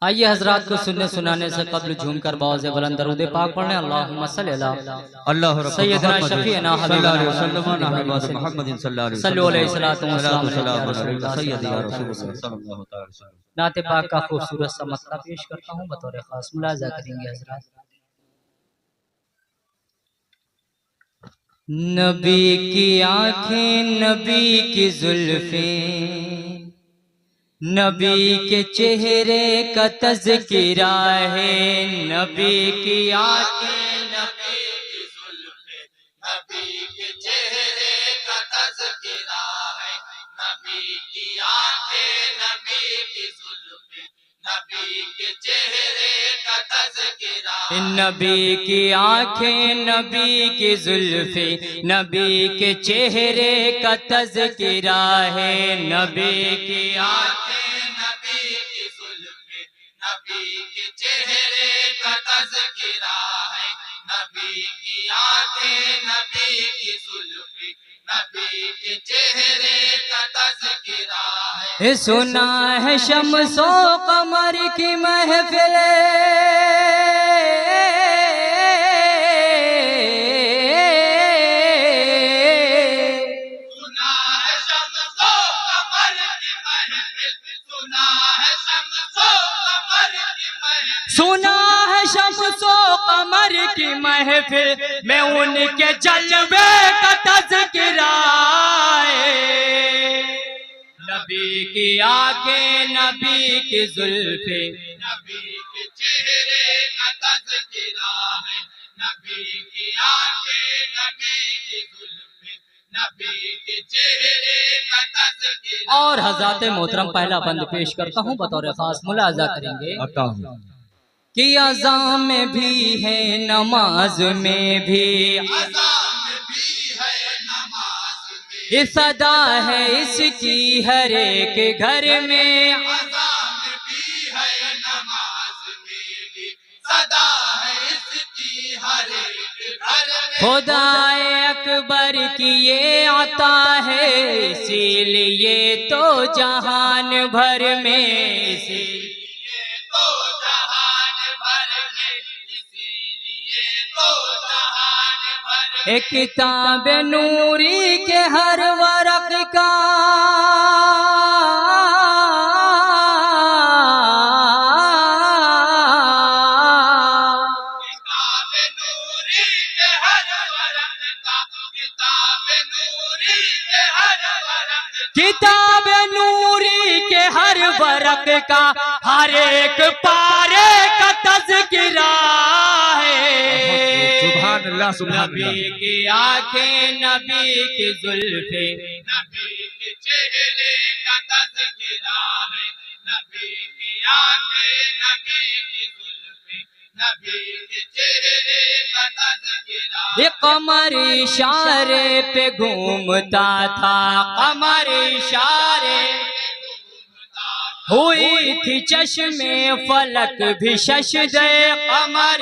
आइए हजरात को सुनने सुनाने से कबल झूमकर बाज़ बुलंद दरूद पाक पढ़ने। अल्लाहुम्मा सल्ली अला सय्यदना शफीअना नात पाक का खूबसूरत सा मसला पेश करता हूँ, बतौर खास मुलाजा करेंगे हजरात। नबी की आंखें, नबी की जुल्फें, नबी के चेहरे का तज़किरा है। नबी की आंखें, नबी की जुल्फें, नबी के चेहरे का तज़किरा है। नबी की आंखें, नबी की जुल्फें, नबी के चेहरे का तज़किरा। नबी की आंखें, नबी की जुल्फें, नबी के चेहरे का तज़किरा है। नबी की आंखें, नबी की जुल्फें, नबी के चेहरे का तज़किरा है। नबी की आंखें, नबी की जुल्फें, नबी के चेहरे का तज़किरा है। सुना है शम्सो कमर की महफिल, सुना है शम्सो कमर की महफिल में उनके जलवे का तज़किरा है। नबी की आंखें, नबी की जुल्फें, नबी के चेहरे का तज़किरा है। नबी की आंखें, नबी की जुल्फें, नबी के चेहरे का तज़किरा। और हज़रात मोहतरम पहला बंद पेश करता हूँ, बतौर खास मुलाजा करेंगे कि अज़ा में भी है, नमाज में भी, अज़ा में भी है, नमाज में ये सदा है इसकी हर एक घर में। अज़ा में भी है, नमाज में भी, सदा है इसकी हर एक घर में। खुदाए अकबर की ये आता है, इसीलिए तो जहान भर में, एक किताब नूरी के हर वरक का, किताब नूरी के हर वरक का, किताब नूरी के हर वरक, किताब नूरी के हर वरक का हर एक पारे का तज़किरा है। नबी की आंखें, नबी की जुल्फें, नबी के चेहरे का तज़किरा है। नबी की आंखें, नबी की जुल्फें, नबी के चेहरे का तज़किरा। ये कमर इशारे पे घूमता था, कमर इशारे हुई थी चश्मे फलक भी शशदे। कमर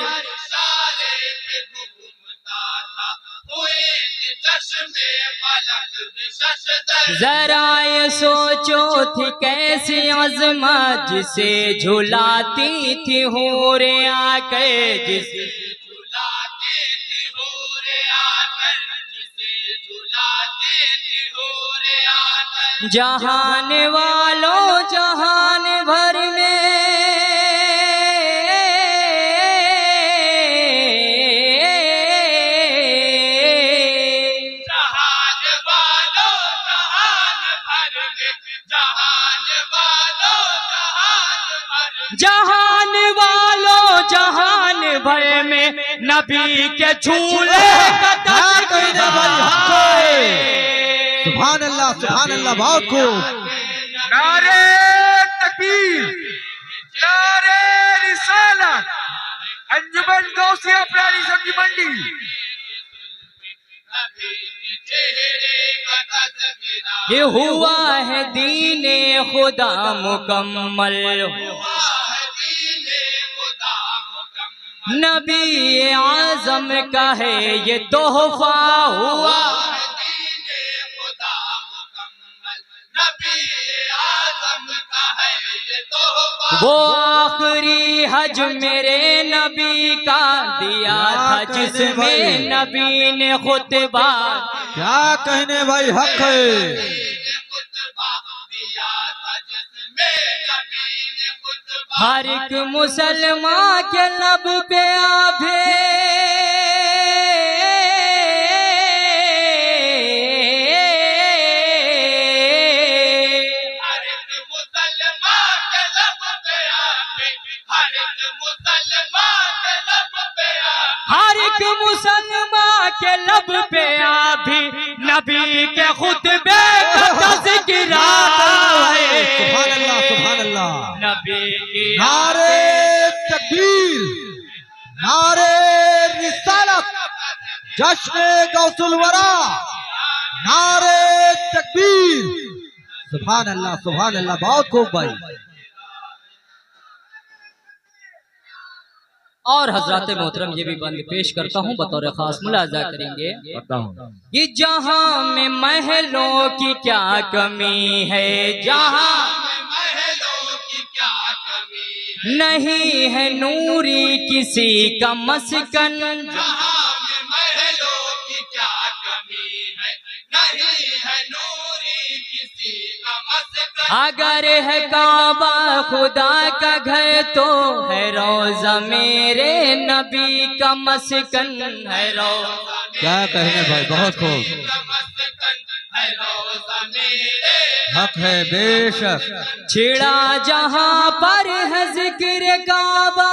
जरा ये सोचो थी कैसी अज़मत, जिसे झुलाती थी हूरे आकर, जिसे झुलाती थी हूरे आकर, जिसे झुलाती थी हूरे आकर। जहान वालों जहान भर में, जहान वालों जहान भर में नबी के झूले का तज़किरा है। सुभान अल्लाह, सुभान अल्लाह। बहुत खूब। नारे तकबीर, नारे रिसालत, अंजुमन गौसिया प्राणी सब्जी मंडी। ये हुआ है दीने खुदा मुकम्मल, नबी आज़म का है ये तोहफा हुआ। नबी आज़म वो आखिरी हज मेरे नबी का दिया था जिसमें नबी ने खुतबा। क्या कहने भाई, हक है। हर एक मुसलमान के लब पे आभे मुसलमान के लब पे अभी नबी के खुतबे का तज़किरा है। सुभान अल्लाह, सुभान अल्लाह। नबी की नारे तकबीर, नारे रिसालत, जश्न गौसुल वरा, नारे तकबीर। सुभान अल्लाह, सुभान अल्लाह। बहुत खूब भाई। और हजरत मोहतरम ये भी बंद पेश करता हूँ, बतौर खास मुलाजा करेंगे। ये जहाँ में महलों की क्या कमी है, जहाँ महलों की क्या कमी है, नहीं है नूरी किसी का मस्कन। जहाँ में महलों की क्या कमी है, नहीं है नूरी किसी का मस्कन। अगर है काबा खुदा का घर तो है रोजा मेरे नबी का मस्कन है। रोजा क्या कहने भाई, बहुत खूब। हक है बेशक। छिड़ा जहां पर है जिक्र काबा,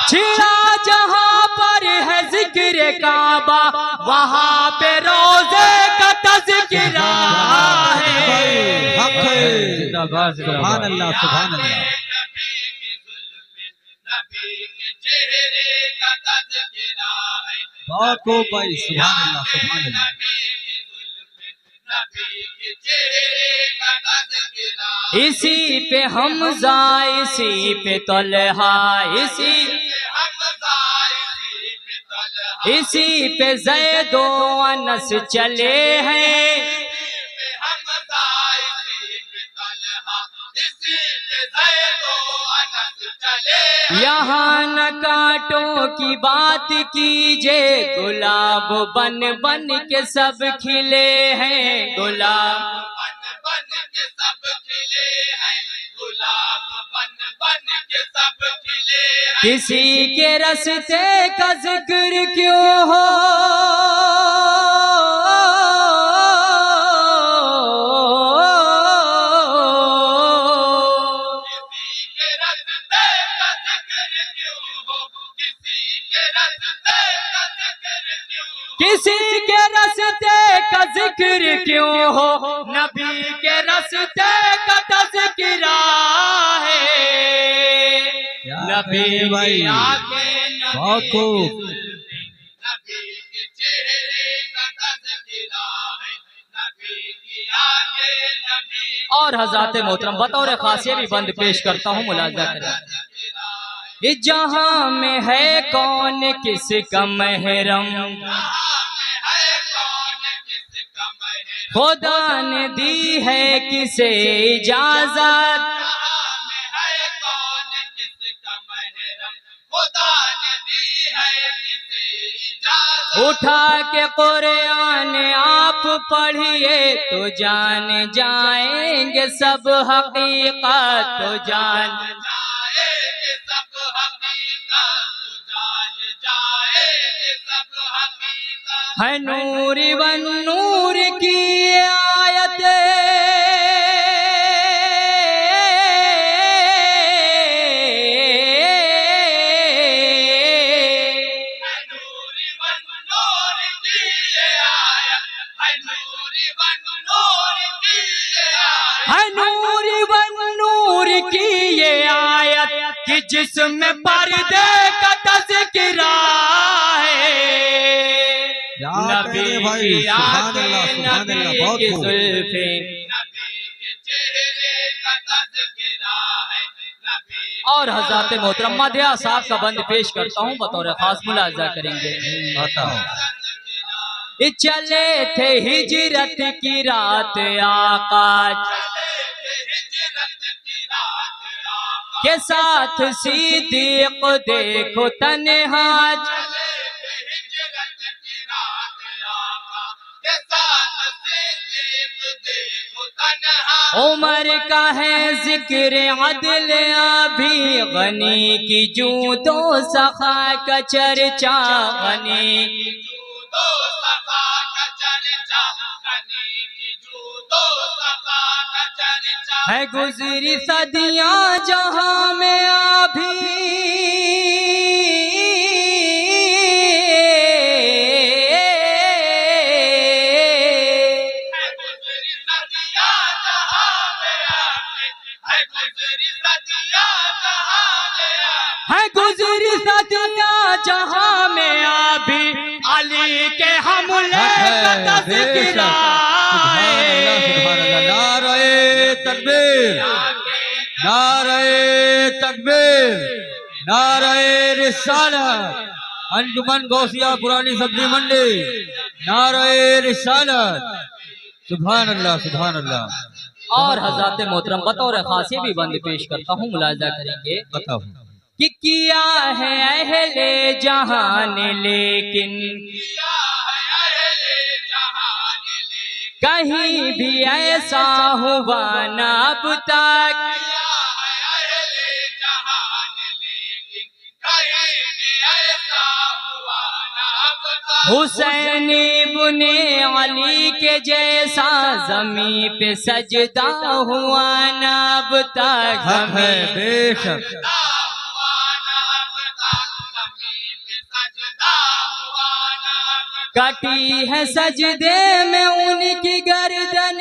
छिड़ा जहां पर है जिक्र काबा, वहां पे रोजे का तज़किरा है। हक है। सुभान अल्लाह, सुभान अल्लाह। बहुत खूब भाई। सुभान अल्लाह, सुभान अल्लाह। इसी पे हमजा, इसी पे तलहा, इसी पे ज़ैदो अनस चले हैं। यहाँ न कांटों की बात कीजिए, गुलाब बन बन के सब खिले हैं। गुलाब बन बन के सब खिले हैं, गुलाब बन बन के सब खिले हैं। किसी के रस्ते का जिक्र क्यों हो, किसी के रस्ते का जिक्र क्यों हो, नबी के रस्ते का तज़किरा है। नबी भाई, बहुत खूब। नबी के चेहरे का तज़किरा है, नबी की आंखें, नबी। और हज़रत मोहतरम बतौर खास ये भी बंद पेश करता हूँ, मुलाजा करें। ये जहां में है कौन किसका महरम, खुदा ने दी है किसे इजाजत। उठा के कुरान आप पढ़िए तो जान जाएंगे सब हकीकत, तो जान जाएंगे सब हकीकत, तो जान जाएंगे सब हकीकत। है नूर वन नूर की आयत, कि जिसमें पर्दे का तज़किरा है। नबी भाई, सुभान अल्लाह, सुभान अल्लाह। बहुत खूब। जुल्फ़े, नबी के चेहरे और हजरत मोहतरम मदिया साहब का बंद पेश करता हूँ, बतौर खास मुलाजा करेंगे। चले थे हिजरत की रात आका के साथ सिद्दीक देखो तन्हा, उमर का है जिक्र अदल अभी गनी की जूदो सखा का चर्चा गनी है गुजरी सदियां जहां में अभी है गुजरी सदियां जहां में अभी अली के हमले का तज़किरा नारे तकबीर, नारे तकबीर, नारे रिसालत, अंजुमन गौसिया पुरानी सब्जी मंडी, नारे रिसालत। सुभान अल्लाह, सुभान अल्लाह। और हज़रत मोहतरम बतौर खास ये भी बंद पेश करता हूँ, मुलाजा करेंगे। बताओ कि किया है अहले जहान लेकिन कहीं भी ऐसा हुआ न अब तक, हुसैन इब्ने अली के जैसा जमी पे सजदा हुआ न अब तक। है बेशक कटी है सजदे में उनकी गर्दन,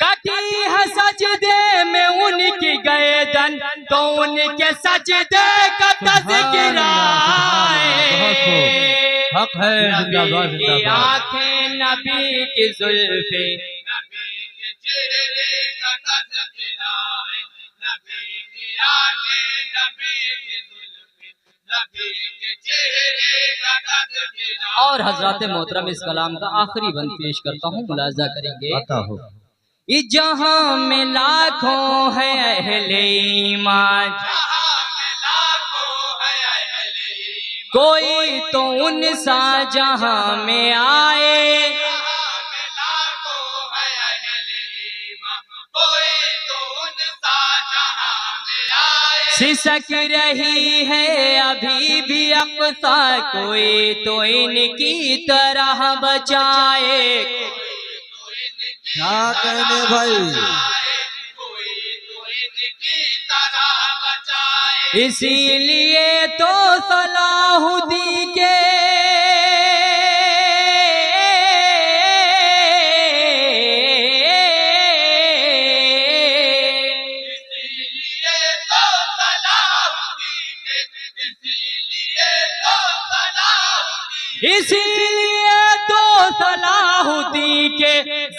कटी है सजदे में उनकी गर्दन, तो उनके सजदे का तज़किरा हक है। जिंदाबाद, जिंदाबाद। आंखें नबी की जुल्फे, और हजरत मोहतरम इस कलाम का आखिरी बंद पेश करता हूँ, मुलाजा करेंगे। इस जहां में लाखों है अहले ईमान, कोई तो उन सा जहां में आए, सिसक रही है अभी भी अक़सा, कोई तो इनकी तरह बचाए। क्या कहने भाई, इसीलिए तो सलाहुद्दीन के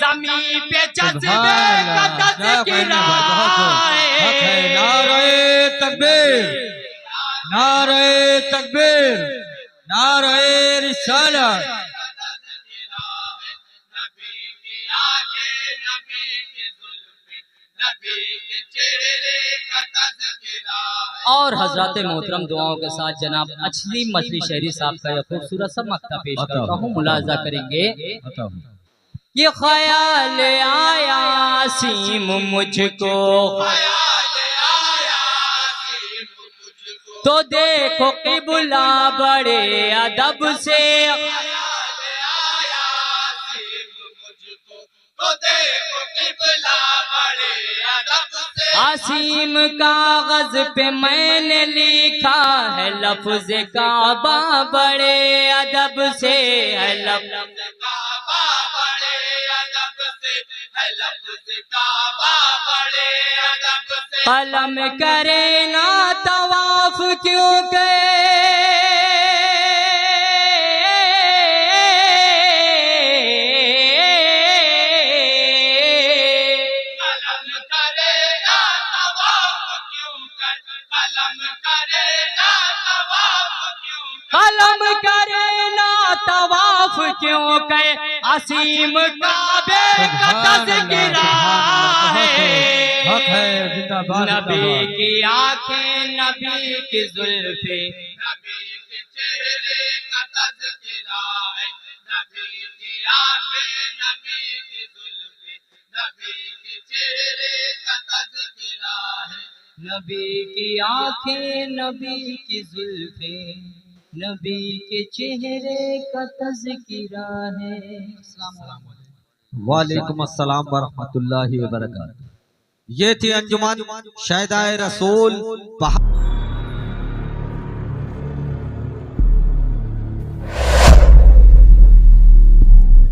ज़मीन पे जज्बे का तज़किरा है। नारे तकबीर, नारे तकबीर, नारे रिसालत। और हजरत मोहतरम दुआओं के साथ जनाब अच्छी मछली शहरी साहब का यह खूबसूरत सा मक्ता पेश करता हूँ, मुलाजा करेंगे। ये ख्याल आया सीम मुझको, तो देखो क़िबला बड़े अदब से, आसीम कागज पे मैंने लिखा है लफ्ज़ काबा बड़े अदब से, है लफ्ज़ काबा बड़े अदब से, है लफ्ज़ काबा बड़े अदब से कलम करे ना तवाफ क्यों कलम करे ना तवाफ क्यों कहे असीम काबे का तज़किरा है नबी की आंखें नबी की जुल्फे नबी के चेहरे का तज़किरा है नबी की आंखें नबी की जुल्फे नबी के चेहरे का तज़किरा है नबी की आंखें नबी की जुल्फे नबी के चेहरे का तज़किरा है। वालेकुम अस्सलाम वरहमतुल्लाहि वबरकातुहू। ये थी अंजुमन शहदाए रसूल